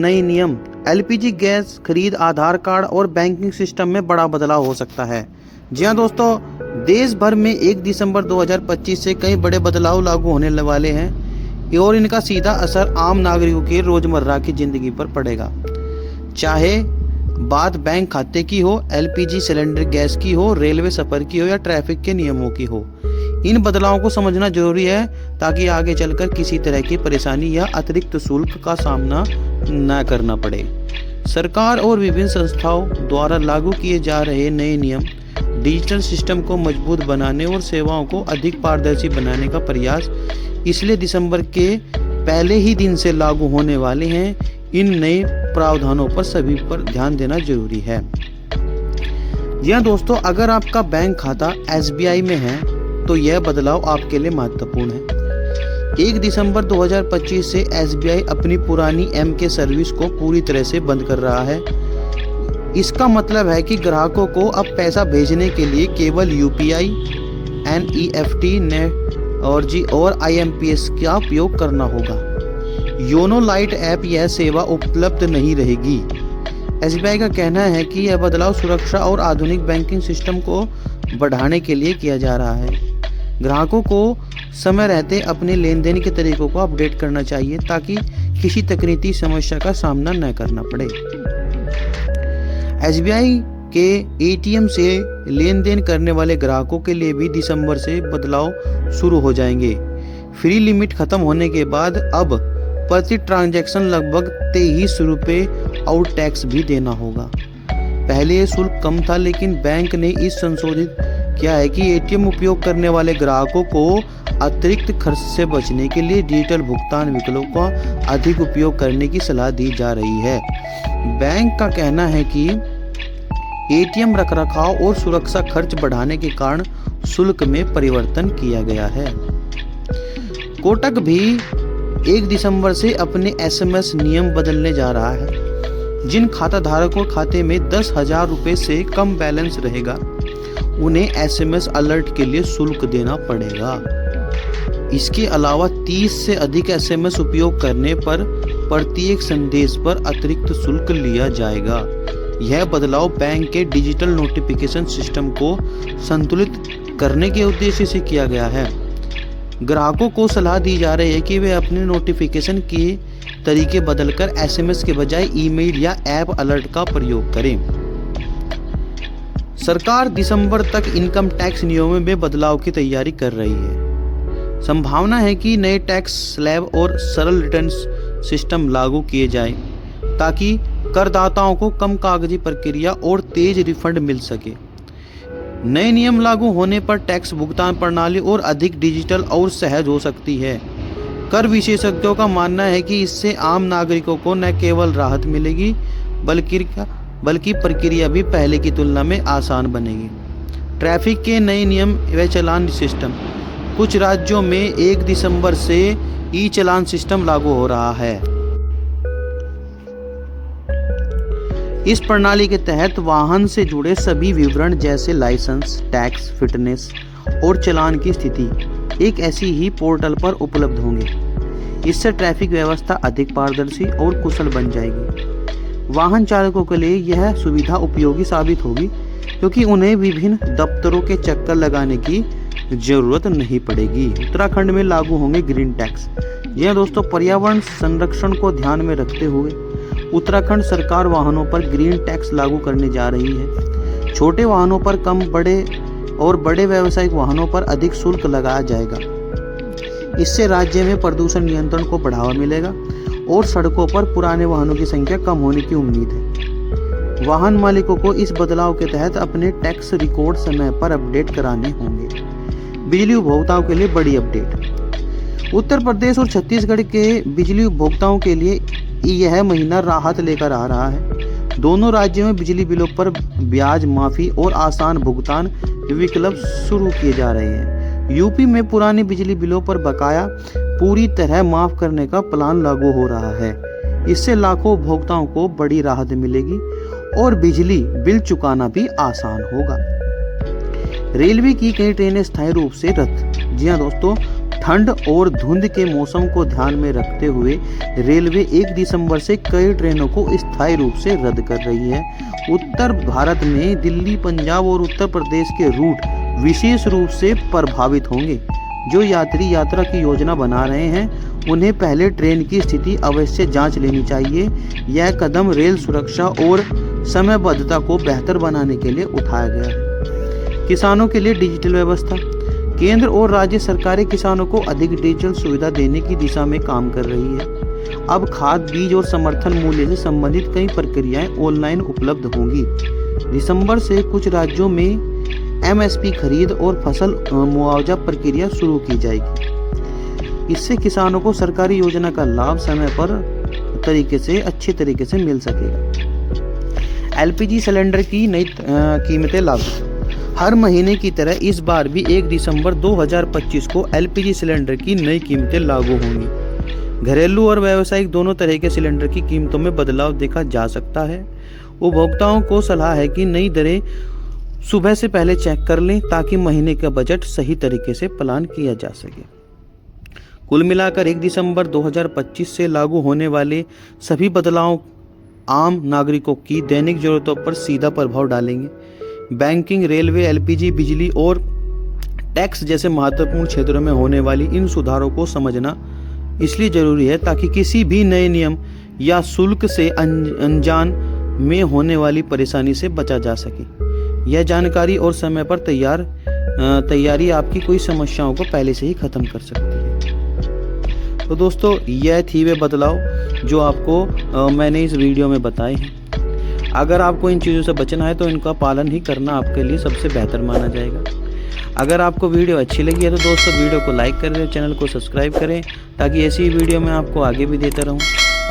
नए नियम LPG gas खरीद, आधार कार्ड और बैंकिंग सिस्टम में बड़ा बदलाव हो सकता है। जी हाँ दोस्तों, देश भर में 1 दिसंबर 2025 से कई बड़े बदलाव लागू होने वाले हैं और इनका सीधा असर आम नागरिकों की रोजमर्रा की जिंदगी पर पड़ेगा। चाहे बात बैंक खाते की हो, एलपीजी सिलेंडर गैस की हो, रेलवे सफर की हो या ट्रैफिक के नियमों की हो, इन बदलावों को समझना जरूरी है ताकि आगे चलकर किसी तरह की परेशानी या अतिरिक्त शुल्क का सामना न करना पड़े। सरकार और विभिन्न संस्थाओं द्वारा लागू किए जा रहे नए नियम डिजिटल सिस्टम को मजबूत बनाने और सेवाओं को अधिक पारदर्शी बनाने का प्रयास इसलिए दिसंबर के पहले ही दिन से लागू होने वाले हैं। इन नए प्रावधानों पर सभी पर ध्यान देना जरूरी है। जी हाँ दोस्तों, अगर आपका बैंक खाता एसबीआई में है तो यह बदलाव आपके लिए महत्वपूर्ण है। 1 दिसंबर 2025 से एसबीआई अपनी पुरानी एमके सर्विस को पूरी तरह से बंद कर रहा है। इसका मतलब है कि ग्राहकों को अब पैसा भेजने के लिए केवल यूपीआई, एनईएफटी, नेट और आईएमपीएस का उपयोग करना होगा। योनो लाइट ऐप यह सेवा उपलब्ध नहीं रहेगी। एसबीआई का कहना है कि यह बदलाव सुरक्षा और आधुनिक बैंकिंग सिस्टम को बढ़ाने के लिए किया जा रहा है। ग्राहकों को समय रहते अपने लेन देन के तरीकों को अपडेट करना चाहिए ताकि किसी तकनीकी समस्या का सामना न करना पड़े। एसबीआई के एटीएम से लेन देन करने वाले ग्राहकों के लिए भी दिसंबर से बदलाव शुरू हो जाएंगे। फ्री लिमिट खत्म होने के बाद अब प्रति ट्रांजैक्शन लगभग 23 रुपये और टैक्स भी देना होगा। पहले ये शुल्क कम था, लेकिन बैंक ने इस संशोधित किया है कि एटीएम उपयोग करने वाले ग्राहकों को अतिरिक्त खर्च से बचने के लिए डिजिटल भुगतान विकल्पों का अधिक उपयोग करने की सलाह दी जा रही है। बैंक का कहना है कि एटीएम रखरखाव और सुरक्षा खर्च बढ़ाने के कारण शुल्क में परिवर्तन किया गया है। कोटक भी 1 दिसंबर से अपने एसएमएस नियम बदलने जा रहा है। जिन खाता धारकों खाते में 10,000 रुपये से कम बैलेंस रहेगा, उन्हें एसएमएस अलर्ट के लिए शुल्क देना पड़ेगा। इसके अलावा 30 से अधिक एसएमएस उपयोग करने पर प्रत्येक संदेश पर अतिरिक्त शुल्क लिया जाएगा। यह बदलाव बैंक के डिजिटल नोटिफिकेशन सिस्टम को संतुलित करने के उद्देश्य से किया गया है। ग्राहकों को सलाह दी जा रही है कि वे अपने नोटिफिकेशन के तरीके बदलकर एसएमएस के बजाय ईमेल या ऐप अलर्ट का प्रयोग करें। सरकार दिसंबर तक इनकम टैक्स नियमों में बदलाव की तैयारी कर रही है। संभावना है कि नए टैक्स स्लैब और सरल रिटर्न सिस्टम लागू किए जाएं ताकि करदाताओं को कम कागजी प्रक्रिया और तेज रिफंड मिल सके। नए नियम लागू होने पर टैक्स भुगतान प्रणाली और अधिक डिजिटल और सहज हो सकती है। कर विशेषज्ञों का मानना है कि इससे आम नागरिकों को न केवल राहत मिलेगी बल्कि प्रक्रिया भी पहले की तुलना में आसान बनेगी। ट्रैफिक के नए नियम व चालान सिस्टम। कुछ राज्यों में 1 दिसंबर से ई चालान सिस्टम लागू हो रहा है। इस प्रणाली के तहत वाहन से जुड़े सभी विवरण जैसे लाइसेंस, टैक्स, फिटनेस और चालान की स्थिति एक ऐसी ही पोर्टल पर उपलब्ध होंगे। इससे ट्रैफिक व्यवस्था अधिक पारदर्शी और कुशल बन जाएगी। वाहन चालकों के लिए यह सुविधा उपयोगी साबित होगी क्योंकि उन्हें विभिन्न दफ्तरों के चक्कर लगाने की जरूरत नहीं पड़ेगी। उत्तराखंड में लागू होंगे ग्रीन टैक्स। यह दोस्तों, पर्यावरण संरक्षण को ध्यान में रखते हुए उत्तराखंड सरकार वाहनों पर ग्रीन टैक्स लागू करने जा रही है। छोटे वाहनों पर कम, बड़े व्यावसायिक वाहनों पर अधिक शुल्क लगाया जाएगा। इससे राज्य में प्रदूषण नियंत्रण को बढ़ावा मिलेगा और सड़कों पर पुराने वाहनों की संख्या कम होने की उम्मीद है। वाहन मालिकों को इस बदलाव के तहत अपने टैक्स रिकॉर्ड समय पर अपडेट कराने होंगे। बिजली उपभोक्ताओं के लिए बड़ी अपडेट। उत्तर प्रदेश और छत्तीसगढ़ के बिजली उपभोक्ताओं के लिए यह महीना राहत लेकर आ रहा है। दोनों राज्यों में बिजली बिलों पर ब्याज माफी और आसान भुगतान विकल्प शुरू किए जा रहे हैं। यूपी में पुराने बिजली बिलों पर बकाया पूरी तरह माफ करने का प्लान लागू हो रहा है। इससे लाखों उपभोक्ताओं को बड़ी राहत मिलेगी और बिजली बिल चुकाना भी आसान होगा। रेलवे की कई ट्रेनें स्थायी रूप से रद्द। जी हाँ दोस्तों, ठंड और धुंध के मौसम को ध्यान में रखते हुए रेलवे 1 दिसंबर से कई ट्रेनों को स्थायी रूप से रद्द कर रही है। उत्तर भारत में दिल्ली, पंजाब और उत्तर प्रदेश के रूट विशेष रूप से प्रभावित होंगे। जो यात्री यात्रा की योजना बना रहे हैं उन्हें पहले ट्रेन की स्थिति अवश्य जांच लेनी चाहिए। यह कदम रेल सुरक्षा और समयबद्धता को बेहतर बनाने के लिए उठाया गया है। किसानों के लिए डिजिटल व्यवस्था। केंद्र और राज्य सरकारें किसानों को अधिक डिजिटल सुविधा देने की दिशा में काम कर रही है। अब खाद, बीज और समर्थन मूल्य से संबंधित कई प्रक्रियाएं ऑनलाइन उपलब्ध होंगी। दिसंबर से कुछ राज्यों में MSP खरीद और फसल मुआवजा प्रक्रिया शुरू की जाएगी। इससे किसानों को सरकारी योजना का लाभ समय पर अच्छे तरीके से मिल सकेगा। LPG सिलेंडर की नई कीमतें लागू। हर महीने की तरह इस बार भी 1 दिसंबर 2025 को LPG सिलेंडर की नई कीमतें लागू होंगी। घरेलू और व्यावसायिक दोनों तरह के सिलेंडर की कीमतों में बदलाव देखा जा सकता है। उपभोक्ताओं को सलाह है कि नई दरें सुबह से पहले चेक कर लें ताकि महीने का बजट सही तरीके से प्लान किया जा सके। कुल मिलाकर 1 दिसंबर 2025 से लागू होने वाले सभी बदलाव आम नागरिकों की दैनिक जरूरतों पर सीधा प्रभाव डालेंगे। बैंकिंग, रेलवे, LPG, बिजली और टैक्स जैसे महत्वपूर्ण क्षेत्रों में होने वाली इन सुधारों को समझना इसलिए जरूरी है ताकि किसी भी नए नियम या शुल्क से अनजान में होने वाली परेशानी से बचा जा सके। यह जानकारी और समय पर तैयारी आपकी कोई समस्याओं को पहले से ही खत्म कर सकती है। तो दोस्तों, यह थी वे बदलाव जो आपको मैंने इस वीडियो में बताए हैं। अगर आपको इन चीज़ों से बचना है तो इनका पालन ही करना आपके लिए सबसे बेहतर माना जाएगा। अगर आपको वीडियो अच्छी लगी है तो दोस्तों वीडियो को लाइक करें, चैनल को सब्सक्राइब करें ताकि ऐसी वीडियो मैं आपको आगे भी देता रहूं।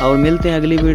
और मिलते हैं अगली वीडियो में।